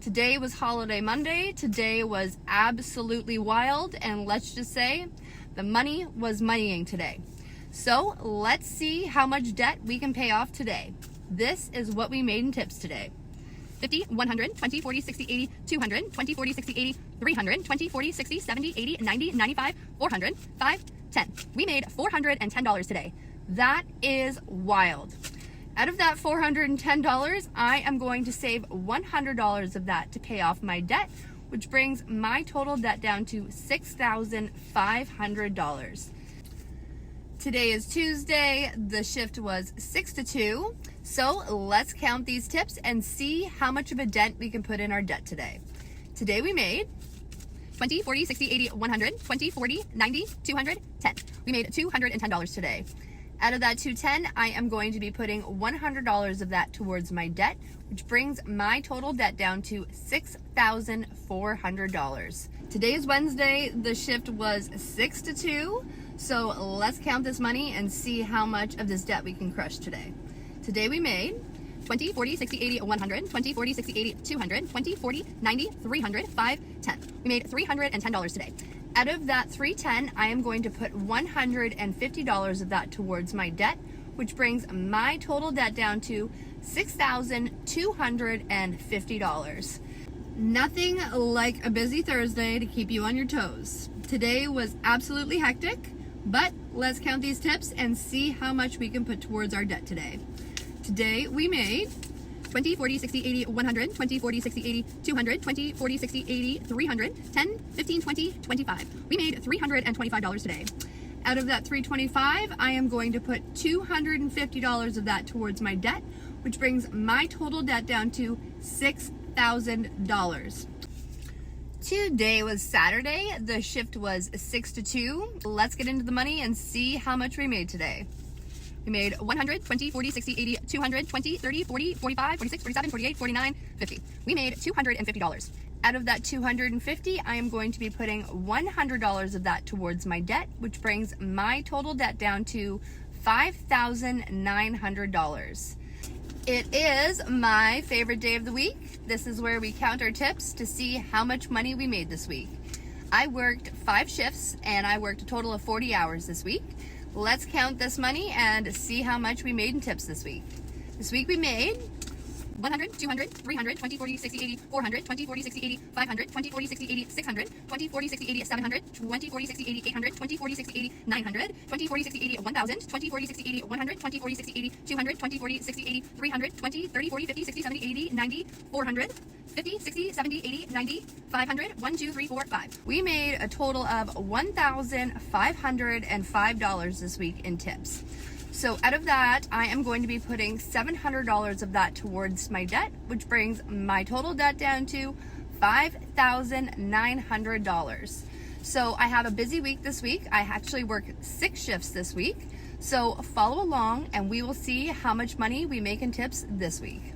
Today was holiday Monday. Today was absolutely wild, and let's just say the money was moneying today. So let's see how much debt we can pay off today. This is what we made in tips today. 50, 100, 20, 40, 60, 80, 200, 20, 40, 60, 80, 300, 20, 40, 60, 70, 80, 90, 95, 400, 5, 10. We made $410 today. That is wild. Out of that $410, I am going to save $100 of that to pay off my debt, which brings my total debt down to $6,500. Today is Tuesday. The shift was 6 to 2. So let's count these tips and see how much of a dent we can put in our debt today. Today we made 20, 40, 60, 80, 100, 20, 40, 90, 200, 10. We made $210 today. Out of that $210, I am going to be putting $100 of that towards my debt, which brings my total debt down to $6,400. Today is Wednesday. The shift was 6 to 2. So let's count this money and see how much of this debt we can crush today. Today we made 20, 40, 60, 80, 100, 20, 40, 60, 80, 200, 20, 40, 90, 300, 5, 10. We made $310 today. Out of that $310, I am going to put $150 of that towards my debt, which brings my total debt down to $6,250. Nothing like a busy Thursday to keep you on your toes. Today was absolutely hectic, but let's count these tips and see how much we can put towards our debt today. Today we made 20, 40, 60, 80, 100, 20, 40, 60, 80, 200, 20, 40, 60, 80, 300, 10, 15, 20, 25. We made $325 today. Out of that $325, I am going to put $250 of that towards my debt, which brings my total debt down to $6,000. Today was Saturday. The shift was 6 to 2. Let's get into the money and see how much we made today. We made 100, 20, 40, 60, 80, 200, 20, 30, 40, 45, 46, 47, 48, 49, 50. We made $250. Out of that $250, I am going to be putting $100 of that towards my debt, which brings my total debt down to $5,900. It is my favorite day of the week. This is where we count our tips to see how much money we made this week. I worked 5 shifts and I worked a total of 40 hours this week. Let's count this money and see how much we made in tips this week. This week we made 100, 200, 300, 20, 40, 60, 80, 400, 20, 40, 60, 80, 500, 20, 40, 60, 80, 600, 20, 40, 60, 80, 700, 20, 40, 60, 80, 800, 20, 40, 60, 80, 900, 20, 40, 60, 80, 1000, 20, 40, 60, 80, 100, 20, 40, 60, 80, 200, 20, 40, 60, 80, 300, 20, 30, 40, 50, 60, 70, 80, 90, 400, 50, 60, 70, 80, 90, 500, 1, 2, 3, 4, 5. We made a total of $1,505 this week in tips. So out of that, I am going to be putting $700 of that towards my debt, which brings my total debt down to $5,900. So I have a busy week this week. I actually work 6 shifts this week. So follow along and we will see how much money we make in tips this week.